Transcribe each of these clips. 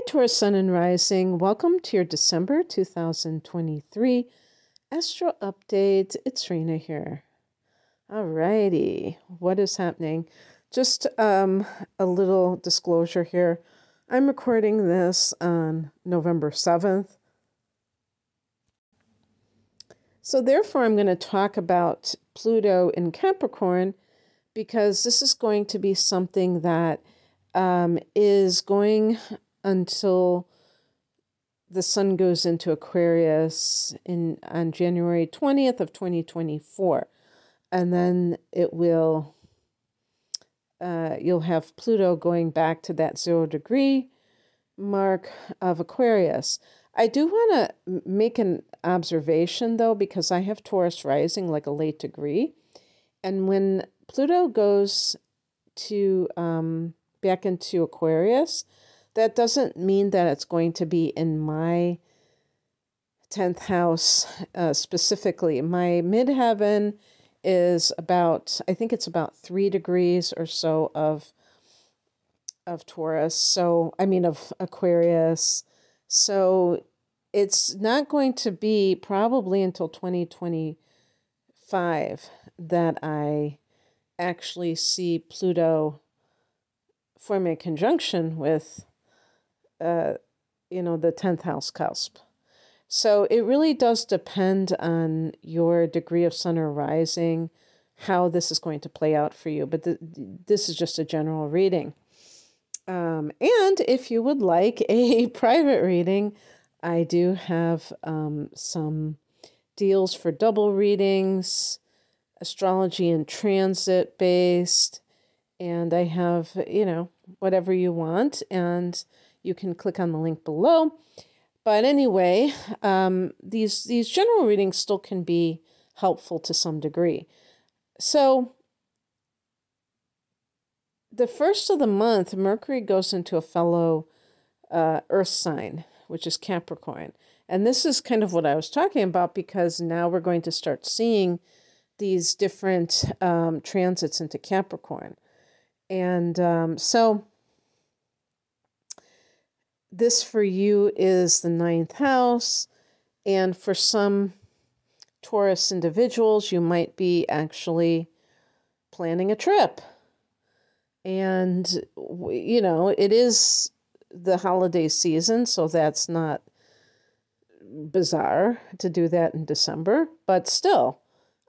Taurus Sun and Rising. Welcome to your December 2023 Astro Update. It's Rena here. Alrighty, what is happening? Just a little disclosure here. I'm recording this on November 7th. So therefore, I'm going to talk about Pluto in Capricorn because this is going to be something that is going until the sun goes into Aquarius on January 20th of 2024. And then it will, you'll have Pluto going back to that 0 degree mark of Aquarius. I do want to make an observation, though, because I have Taurus rising like a late degree. And when Pluto goes to back into Aquarius, that doesn't mean that it's going to be in my 10th house specifically. My midheaven is about, I think it's about 3 degrees or so of Taurus. So, I mean, of Aquarius. So it's not going to be probably until 2025 that I actually see Pluto forming a conjunction with the 10th house cusp. So it really does depend on your degree of sun or rising, how this is going to play out for you. But this is just a general reading. And if you would like a private reading, I do have some deals for double readings, astrology and transit based, and I have, whatever you want, and you can click on the link below. But anyway, these general readings still can be helpful to some degree. So the first of the month, Mercury goes into a fellow Earth sign, which is Capricorn. And this is kind of what I was talking about, because now we're going to start seeing these different transits into Capricorn. And so this for you is the 9th house. And for some Taurus individuals, you might be actually planning a trip. And, it is the holiday season, so that's not bizarre to do that in December. But still,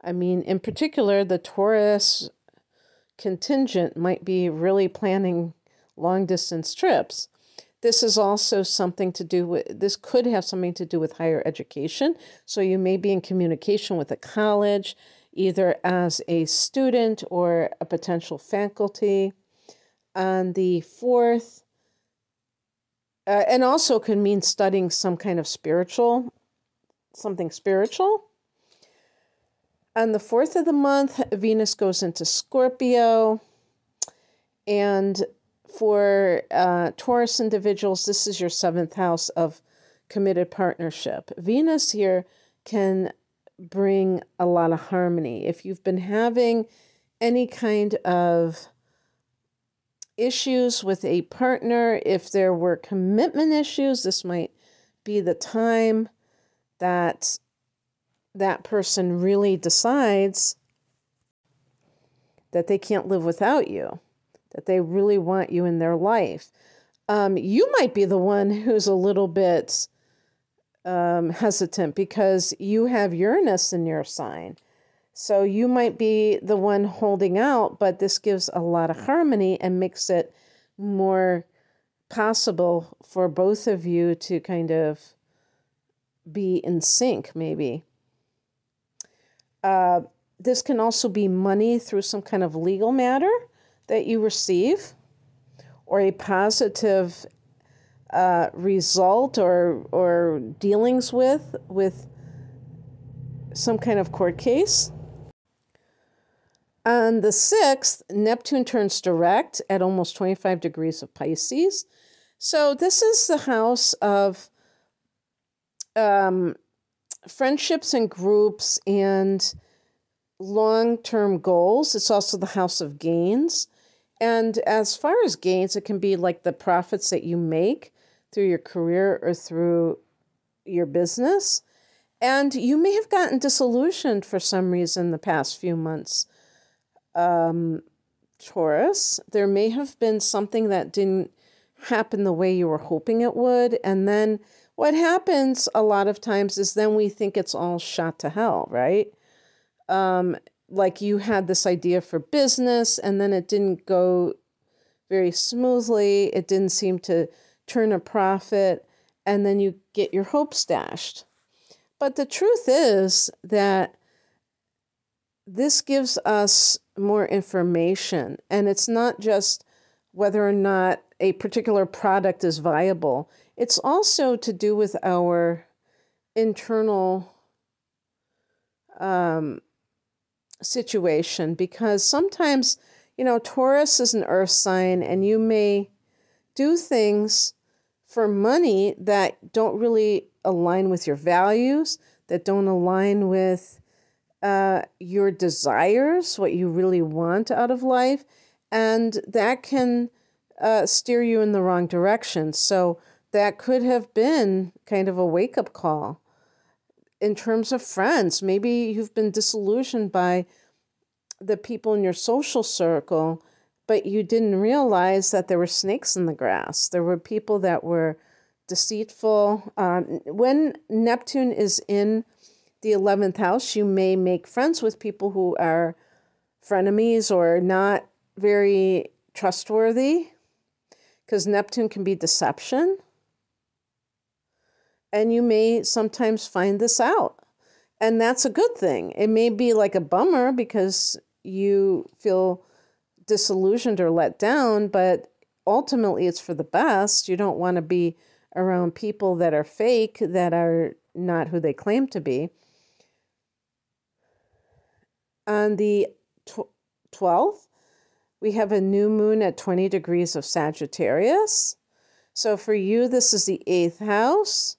I mean, in particular, the Taurus contingent might be really planning long-distance trips. This is also something to do with, this could have something to do with higher education. So you may be in communication with a college, either as a student or a potential faculty. On the 4th, and also could mean studying some kind of something spiritual. On the 4th of the month, Venus goes into Scorpio. And for Taurus individuals, this is your 7th house of committed partnership. Venus here can bring a lot of harmony. If you've been having any kind of issues with a partner, if there were commitment issues, this might be the time that that person really decides that they can't live without you, that they really want you in their life. You might be the one who's a little bit hesitant because you have Uranus in your sign. So you might be the one holding out, but this gives a lot of harmony and makes it more possible for both of you to kind of be in sync, maybe. This can also be money through some kind of legal matter that you receive, or a positive result or dealings with some kind of court case. On the 6th, Neptune turns direct at almost 25 degrees of Pisces. So this is the house of friendships and groups and long-term goals. It's also the house of gains. And as far as gains, it can be like the profits that you make. through your career or through your business. And you may have gotten disillusioned for some reason the past few months. Taurus, there may have been something that didn't happen the way you were hoping it would. And then what happens a lot of times is then we think it's all shot to hell, right? Like you had this idea for business and then it didn't go very smoothly. It didn't seem to turn a profit, and then you get your hopes dashed. But the truth is that this gives us more information, and it's not just whether or not a particular product is viable. It's also to do with our internal situation, because sometimes, Taurus is an earth sign, and you may do things for money that don't really align with your values, that don't align with your desires, what you really want out of life, and that can steer you in the wrong direction. So that could have been kind of a wake-up call. In terms of friends, maybe you've been disillusioned by the people in your social circle, but you didn't realize that there were snakes in the grass. There were people that were deceitful. When Neptune is in the 11th house, you may make friends with people who are frenemies or not very trustworthy, because Neptune can be deception. And you may sometimes find this out. And that's a good thing. It may be like a bummer because you feel disillusioned or let down, but ultimately it's for the best. You don't want to be around people that are fake, that are not who they claim to be. On the 12th, we have a new moon at 20 degrees of Sagittarius. So for you, this is the 8th house,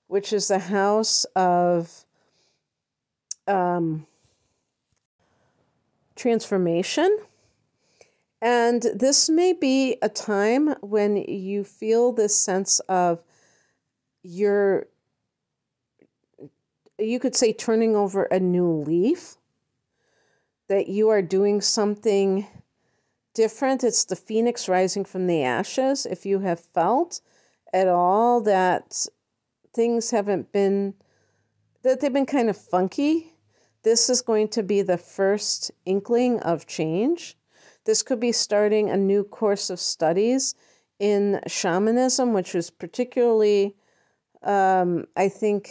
which is the house of transformation. And this may be a time when you feel this sense of you could say turning over a new leaf, that you are doing something different. It's the phoenix rising from the ashes. If you have felt at all that things haven't been, that they've been kind of funky, this is going to be the first inkling of change. This could be starting a new course of studies in shamanism, which was particularly, I think,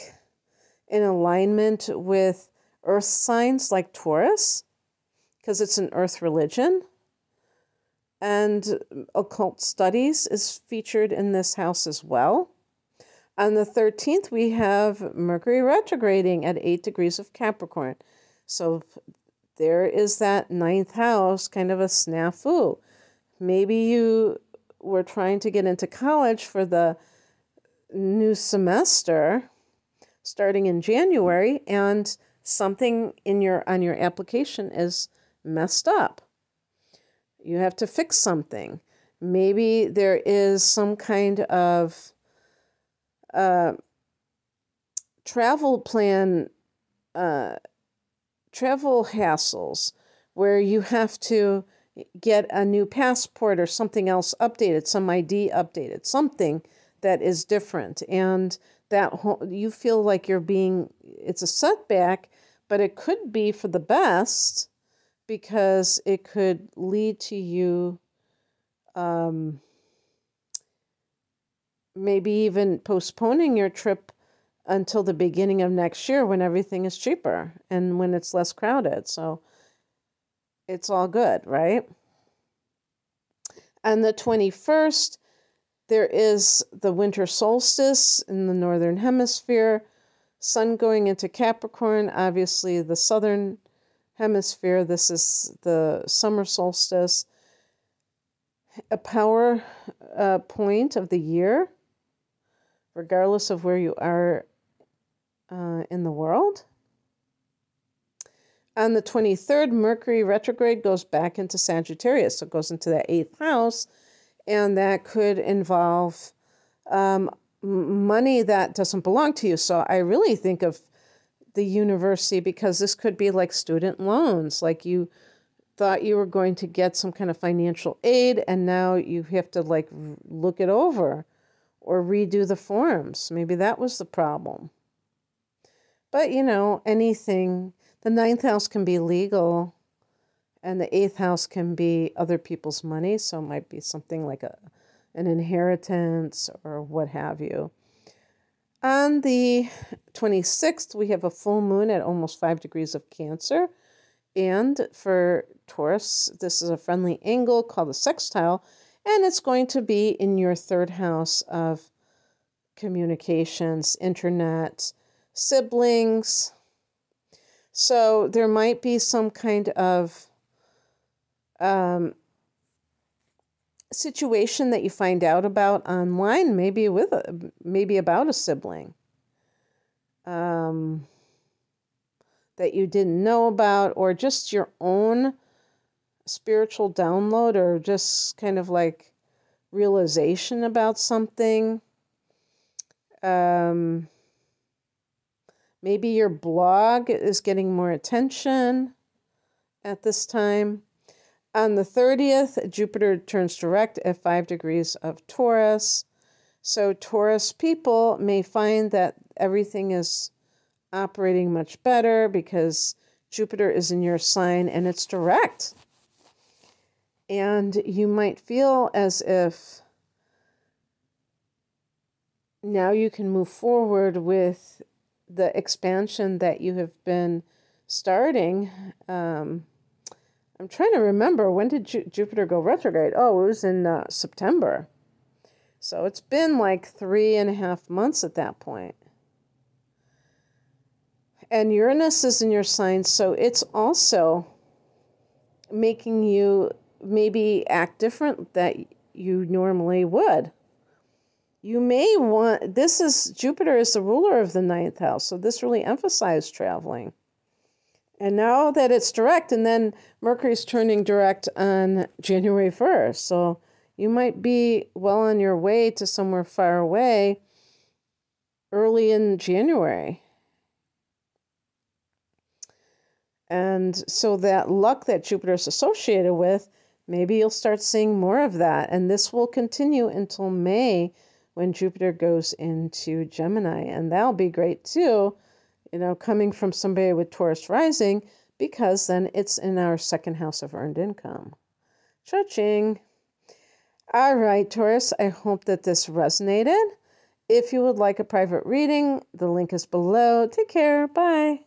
in alignment with earth signs like Taurus, because it's an earth religion. And occult studies is featured in this house as well. On the 13th, we have Mercury retrograding at 8 degrees of Capricorn. So there is that 9th house, kind of a snafu. Maybe you were trying to get into college for the new semester starting in January, and something on your application is messed up. You have to fix something. Maybe there is some kind of travel hassles where you have to get a new passport or something else updated, some ID updated, something that is different. And that you feel like it's a setback, but it could be for the best, because it could lead to you maybe even postponing your trip until the beginning of next year when everything is cheaper and when it's less crowded. So it's all good, right? On the 21st, there is the winter solstice in the northern hemisphere, sun going into Capricorn, obviously the southern hemisphere. This is the summer solstice, a power point of the year, regardless of where you are in the world. On the 23rd, Mercury retrograde goes back into Sagittarius, so it goes into the 8th house, and that could involve money that doesn't belong to you. So I really think of the university, because this could be like student loans, like you thought you were going to get some kind of financial aid and now you have to like look it over or redo the forms. Maybe that was the problem. But anything, the ninth house can be legal and the eighth house can be other people's money. So it might be something like an inheritance or what have you. On the 26th, we have a full moon at almost 5 degrees of Cancer. And for Taurus, this is a friendly angle called a sextile, and it's going to be in your third house of communications, internet, siblings. So there might be some kind of situation that you find out about online, maybe about a sibling that you didn't know about, or just your own spiritual download, or just kind of like realization about something. Maybe your blog is getting more attention at this time. On the 30th, Jupiter turns direct at 5 degrees of Taurus. So Taurus people may find that everything is operating much better because Jupiter is in your sign and it's direct. And you might feel as if now you can move forward with the expansion that you have been starting. I'm trying to remember, when did Jupiter go retrograde? Oh, it was in September. So it's been like 3.5 months at that point. And Uranus is in your sign, so it's also making you maybe act different that you normally would. You may want, Jupiter is the ruler of the ninth house, so this really emphasized traveling. And now that it's direct, and then Mercury's turning direct on January 1st. So you might be well on your way to somewhere far away early in January. And so that luck that Jupiter is associated with, maybe you'll start seeing more of that. And this will continue until May, when Jupiter goes into Gemini. And that'll be great too, coming from somebody with Taurus rising, because then it's in our second house of earned income. Cha-ching. All right, Taurus, I hope that this resonated. If you would like a private reading, the link is below. Take care. Bye.